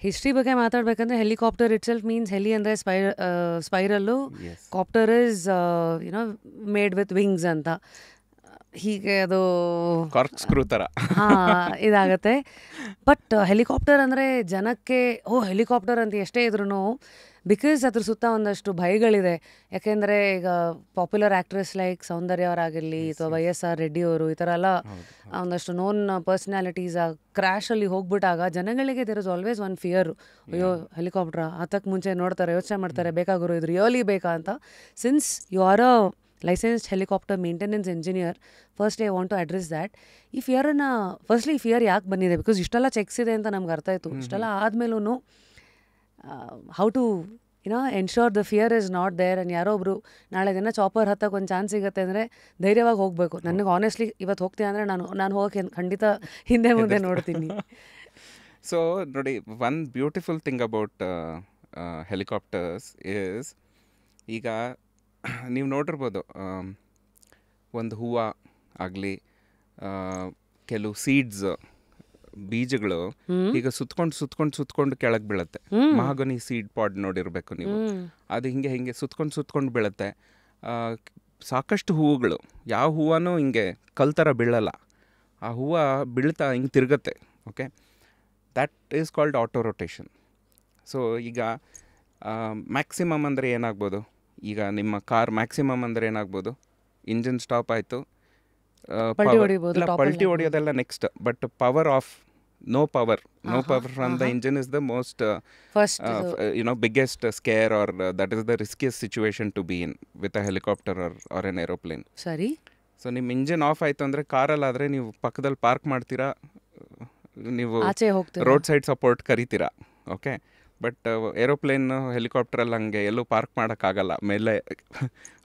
History ಬಗ್ಗೆ ಮಾತಾಡಬೇಕಂದ್ರೆ helicopter itself means heli ಅಂದರೆ spiral, copter is you know made with wings ಅಂತ, ಹೀಗೆ ಅದು ಕಾರ್ಕ್ಸ್ಕ್ರೂ ಥರ ಇದಾಗತ್ತೆ. ಬಟ್ ಹೆಲಿಕಾಪ್ಟರ್ ಅಂದರೆ ಜನಕ್ಕೆ ಹೆಲಿಕಾಪ್ಟರ್ ಅಂತ ಎಷ್ಟೇ ಇದ್ರೂ ಬಿಕಾಸ್ ಅದ್ರ ಸುತ್ತ ಒಂದಷ್ಟು ಭಯಗಳಿದೆ. ಯಾಕೆಂದರೆ ಈಗ ಪಾಪ್ಯುಲರ್ ಆ್ಯಕ್ಟ್ರೆಸ್ ಲೈಕ್ ಸೌಂದರ್ಯ ಅವರಾಗಿರಲಿ ಅಥವಾ YSR ರೆಡ್ಡಿ ಅವರು, ಈ ಥರ ಎಲ್ಲ ಒಂದಷ್ಟು ನೋನ್ ಪರ್ಸ್ನಾಲಿಟೀಸ್ ಆ ಕ್ರ್ಯಾಶಲ್ಲಿ ಹೋಗ್ಬಿಟ್ಟಾಗ ಜನಗಳಿಗೆ there is always one fear. ಅಯ್ಯೋ ಹೆಲಿಕಾಪ್ಟ್ರಾ ಹತ್ತಕ್ಕೆ ಮುಂಚೆ ನೋಡ್ತಾರೆ, ಯೋಚನೆ ಮಾಡ್ತಾರೆ ಬೇಕಾಗಿರೋ ಇದು ರಿಯಲಿ ಬೇಕಾ ಅಂತ. Since you are a licensed helicopter maintenance engineer, first I want to address that. ಈ ಫಿಯರನ್ನು ಫಸ್ಟ್ಲಿ ಈ ಫಿಯರ್ ಯಾಕೆ ಬಂದಿದೆ, ಬಿಕಾಸ್ ಇಷ್ಟೆಲ್ಲ ಚೆಕ್ಸ್ ಇದೆ ಅಂತ ನಮ್ಗೆ ಅರ್ಥ ಆಯಿತು. ಇಷ್ಟೆಲ್ಲ ಆದಮೇಲೂ how to ensure the fear is not there. And ಯಾರೋ ಒಬ್ರು ನಾಳೆ ದಿನ ಚಾಪರ್ ಹತ್ತಕ್ಕೆ ಒಂದು ಚಾನ್ಸ್ ಸಿಗುತ್ತೆ ಅಂದರೆ ಧೈರ್ಯವಾಗಿ ಹೋಗಬೇಕು. ನನಗೆ ಆನೆಸ್ಟ್ಲಿ ಇವತ್ತು ಹೋಗ್ತೀನಿ ಅಂದರೆ ನಾನು ಹೋಗೋಕ್ಕೆ ಖಂಡಿತ ಹಿಂದೆ ಮುಂದೆ ನೋಡ್ತೀನಿ. ಸೊ ನೋಡಿ, one beautiful thing about helicopters is, ಈಗ ನೀವು ನೋಡಿರ್ಬೋದು ಒಂದು ಹೂವು ಆಗಲಿ, ಕೆಲವು ಸೀಡ್ಸ್ ಬೀಜಗಳು ಈಗ ಸುತ್ಕೊಂಡು ಕೆಳಗೆ ಬೀಳುತ್ತೆ. ಮಹಾಗನಿ ಸೀಡ್ ಪಾಡ್ ನೋಡಿರ್ಬೇಕು ನೀವು, ಅದು ಹಿಂಗೆ ಸುತ್ಕೊಂಡು ಬೀಳುತ್ತೆ. ಸಾಕಷ್ಟು ಹೂವುಗಳು, ಯಾವ ಹೂವನೂ ಹಿಂಗೆ ಕಲ್ತರ ಬೀಳಲ್ಲ, ಆ ಹೂವು ಬೀಳ್ತಾ ಹಿಂಗೆ ತಿರುಗತ್ತೆ. Okay, that is called auto rotation. So ಈಗ ಮ್ಯಾಕ್ಸಿಮಮ್ ಅಂದರೆ ಏನಾಗ್ಬೋದು, ಈಗ ನಿಮ್ಮ ಕಾರ್ ಮ್ಯಾಕ್ಸಿಮಮ್ ಅಂದರೆ ಏನಾಗ್ಬೋದು, ಇಂಜಿನ್ ಸ್ಟಾಪ್ ಆಯಿತು, ಪಲ್ಟಿ ಹೊಡೆಯೋದೆಲ್ಲ next, but power off, no power from the engine is the most biggest scare, or that is the riskiest situation to be in with a helicopter or an aeroplane. ಸರಿ. So ನಿಮ್ಮ engine off ಆಯಿತು ಅಂದರೆ, ಕಾರಲ್ಲಾದರೆ ನೀವು ಪಕ್ಕದಲ್ಲಿ park ಮಾಡ್ತೀರಾ, ನೀವು road side support ಕರಿತೀರಾ. ಓಕೆ, ಬಟ್ ಏರೋಪ್ಲೇನ್ ಹೆಲಿಕಾಪ್ಟ್ರಲ್ಲಿ ಹಂಗೆ ಎಲ್ಲೂ ಪಾರ್ಕ್ ಮಾಡೋಕ್ಕಾಗಲ್ಲ ಮೇಲೆ.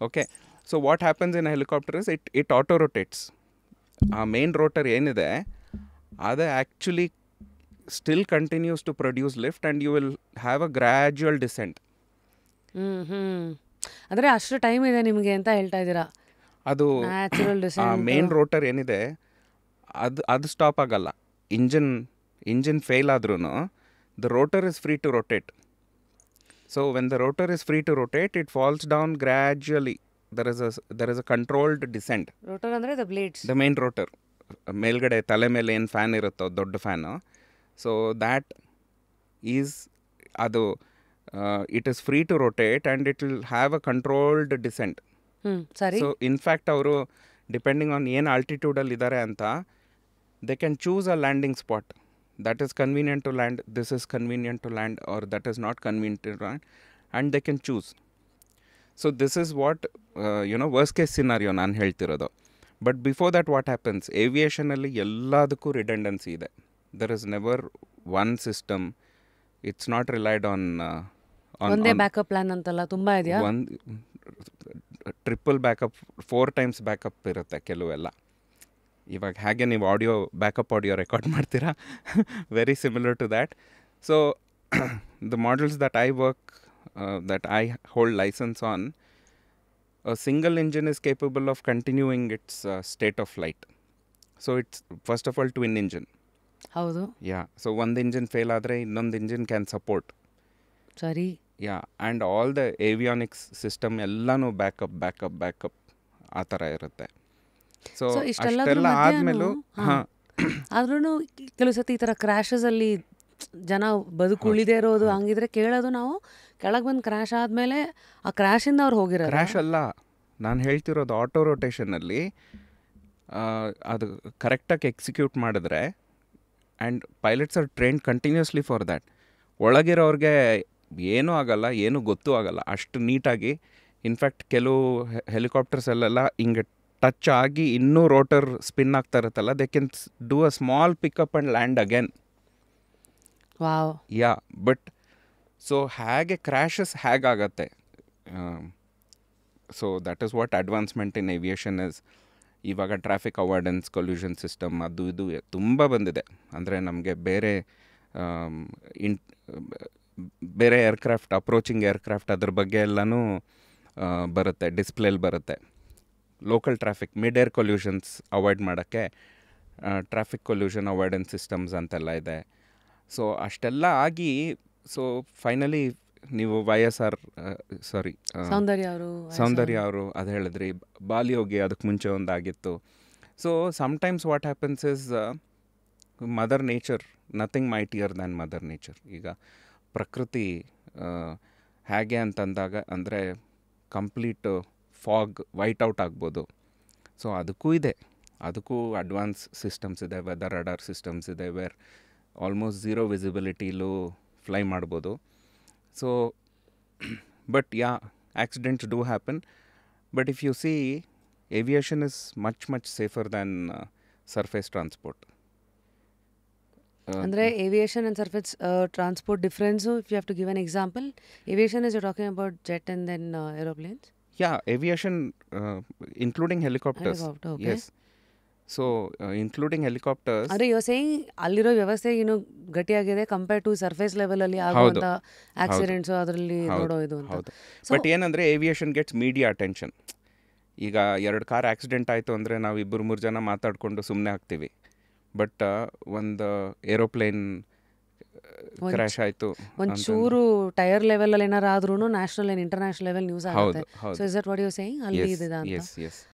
Okay, so what happens in helicopter is it auto rotates. ಆ ಮೇನ್ ರೋಟರ್ ಏನಿದೆ ಅದು actually still continues to produce lift and you will have a gradual descent. ಅಂದರೆ ಅಷ್ಟು ಟೈಮ್ ಇದೆ ನಿಮಗೆ ಅಂತ ಹೇಳ್ತಾ ಇದ್ದೀರಾ. ಅದು ಮೇನ್ ರೋಟರ್ ಏನಿದೆ ಅದು ಸ್ಟಾಪ್ ಆಗಲ್ಲ. ಇಂಜಿನ್ ಫೇಲ್ ಆದ್ರೂ the rotor is free to rotate. So when the rotor is free to rotate, it falls down gradually. There is a controlled descent. Rotor ಅಂದ್ರೆ the blades. The main rotor. ಮೇಲ್ಗಡೆ ತಲೆ ಮೇಲೆ ಏನು fan ಇರುತ್ತೋ, ದೊಡ್ಡ fan. So that is ಅದು it is free to rotate and it will have a controlled descent. ಸರಿ. So in fact ಅವರು ಡಿಪೆಂಡಿಂಗ್ ಆನ್ ಏನು ಆಲ್ಟಿಟ್ಯೂಡಲ್ಲಿ ಇದ್ದಾರೆ ಅಂತ, they can choose a landing spot. That is convenient to land, this is convenient to land, or that is not convenient to land, and they can choose. So this is what worst case scenario ನಾನು ಹೇಳ್ತಿರೋದು. But before that what happens, aviation ಅಲ್ಲಿ ಎಲ್ಲದಕ್ಕೂ redundancy ಇದೆ. There is never one system. It's not relied on ಒಂದೇ backup plan ಅಂತಲ್ಲ, ತುಂಬಾ ಇದೆಯಾ. Triple backup, 4 times backup ಇರುತ್ತೆ ಕೆಲವೆಲ್ಲ. ಇವಾಗ ಹಾಗೆ ನೀವು ಬ್ಯಾಕಪ್ ಆಡಿಯೋ ರೆಕಾರ್ಡ್ ಮಾಡ್ತೀರಾ, very similar to that. So the models that I work, that I hold licence on, a single engine is capable of continuing its state of flight. So it's first of all twin engine. ಹೌದು. Yeah, so ಒಂದು engine fail ಆದರೆ ಇನ್ನೊಂದು engine can support. ಸರಿ. Yeah, and all the avionics system ಎಲ್ಲನೂ backup ಆ ಥರ ಇರುತ್ತೆ. So ಅಷ್ಟೆಲ್ಲ ಆದಮೇಲೂ ಆದ್ರೂ ಕೆಲವು ಸತಿ ಈ ಥರ ಕ್ರ್ಯಾಶಸಲ್ಲಿ ಜನ ಬದುಕುಳಿದೇ ಇರೋದು ಹಂಗಿದ್ರೆ ಕೇಳೋದು ನಾವು, ಕೆಳಗೆ ಬಂದು ಕ್ರ್ಯಾಶ್ ಆದಮೇಲೆ ಆ ಕ್ರ್ಯಾಶಿಂದ ಅವ್ರು ಹೋಗಿರೋ. ಕ್ರ್ಯಾಶ್ ಅಲ್ಲ, ನಾನು ಹೇಳ್ತಿರೋದು ಆಟೋ ರೊಟೇಷನಲ್ಲಿ ಅದು ಕರೆಕ್ಟಾಗಿ ಎಕ್ಸಿಕ್ಯೂಟ್ ಮಾಡಿದ್ರೆ, and pilots are trained continuously for that. ಒಳಗಿರೋರಿಗೆ ಏನೂ ಆಗಲ್ಲ, ಏನೂ ಗೊತ್ತೂ ಆಗಲ್ಲ ಅಷ್ಟು ನೀಟಾಗಿ. ಇನ್ಫ್ಯಾಕ್ಟ್ ಕೆಲವು ಹೆಲಿಕಾಪ್ಟರ್ಸಲ್ಲೆಲ್ಲ ಹಿಂಗೆ ಟಚ್ ಆಗಿ ಇನ್ನೂ ರೋಟರ್ ಸ್ಪಿನ್ ಆಗ್ತಾ ಇರುತ್ತಲ್ಲ, they can do a small pickup and land again. Wow. Yeah, but so ಹೇಗೆ ಕ್ರ್ಯಾಶಸ್ ಹೇಗಾಗತ್ತೆ. So that is what advancement in aviation is. ಇವಾಗ ಟ್ರಾಫಿಕ್ ಅವಾಯ್ಡೆನ್ಸ್, ಕೊಲ್ಯೂಷನ್ ಸಿಸ್ಟಮ್, ಅದು ಇದು ತುಂಬ ಬಂದಿದೆ. ಅಂದರೆ ನಮಗೆ ಬೇರೆ ಏರ್ಕ್ರಾಫ್ಟ್, ಅಪ್ರೋಚಿಂಗ್ ಏರ್ಕ್ರಾಫ್ಟ್ ಅದ್ರ ಬಗ್ಗೆ ಎಲ್ಲನೂ ಬರುತ್ತೆ, ಡಿಸ್ಪ್ಲೇಲಿ ಬರುತ್ತೆ. Local traffic, mid air collisions avoid ಮಾಡೋಕ್ಕೆ ಟ್ರಾಫಿಕ್ ಕೊಲ್ಯೂಷನ್ ಅವಾಯ್ಡೆನ್ಸ್ ಸಿಸ್ಟಮ್ಸ್ ಅಂತೆಲ್ಲ ಇದೆ. ಸೊ ಅಷ್ಟೆಲ್ಲ ಆಗಿ ಸೊ ಫೈನಲಿ ನೀವು YSR ಸಾರಿ ಸೌಂದರ್ಯ ಅವರು ಸೌಂದರ್ಯ ಅವರು ಅದು ಹೇಳಿದ್ರಿ, ಬಾಲಿಯೋಗಿ ಅದಕ್ಕೆ ಮುಂಚೆ ಒಂದಾಗಿತ್ತು. So sometimes what happens is mother nature, nothing mightier than mother nature. ಈಗ ಪ್ರಕೃತಿ ಹೇಗೆ ಅಂತಂದಾಗ ಅಂದರೆ ಕಂಪ್ಲೀಟ್ ಫಾಗ್ ವೈಟ್ ಔಟ್ ಆಗ್ಬೋದು. ಸೊ ಅದಕ್ಕೂ ಅಡ್ವಾನ್ಸ್ ಸಿಸ್ಟಮ್ಸ್ ಇದೆ, ವೆದರ್ ರಡಾರ್ ಸಿಸ್ಟಮ್ಸ್ ಇದೆ, ವೇರ್ ಆಲ್ಮೋಸ್ಟ್ ಝೀರೋ ವಿಸಿಬಿಲಿಟಿಲೂ ಫ್ಲೈ ಮಾಡ್ಬೋದು. So but yeah, accidents do happen. But if you see, aviation is much safer than surface transport. ಅಂದರೆ aviation and surface transport difference, if you have to give an example, aviation is you talking about jet and then aeroplanes? Yeah, aviation, including helicopters. Helicopter, okay. Yes. So, including helicopters. ಅಂದರೆ you are saying ಅಲ್ಲಿರೋ ವ್ಯವಸ್ಥೆ ಇನ್ನೂ ಗಟ್ಟಿಯಾಗಿದೆ compare to surface ಲೆವೆಲಲ್ಲಿ ಆಗುವಂಥ accidents ಅದರಲ್ಲಿ ನೋಡೋ ಇದು ಅಂತ. ಹೌದು. ಬಟ್ ಏನಂದರೆ ಏವಿಯೇಷನ್ ಗೆಟ್ಸ್ ಮೀಡಿಯಾ ಅಟೆನ್ಷನ್. ಈಗ 2 ಕಾರ್ ಆಕ್ಸಿಡೆಂಟ್ ಆಯಿತು ಅಂದರೆ ನಾವು 2-3 ಜನ ಮಾತಾಡಿಕೊಂಡು ಸುಮ್ಮನೆ ಆಗ್ತೀವಿ. ಬಟ್ ಒಂದು ಏರೋಪ್ಲೇನ್ ಕ್ರ್ಯಾಶ್ ಆಯಿತು, ಒಂಚೂರು ಟೈರ್ ಲೆವೆಲಲ್ಲಿ ಏನಾರು ಆದ್ರೂ national and international level news ಆಗುತ್ತೆ. So is that what you are saying? ಅಲ್ಲಿ ಇದೆ ಅಂತ.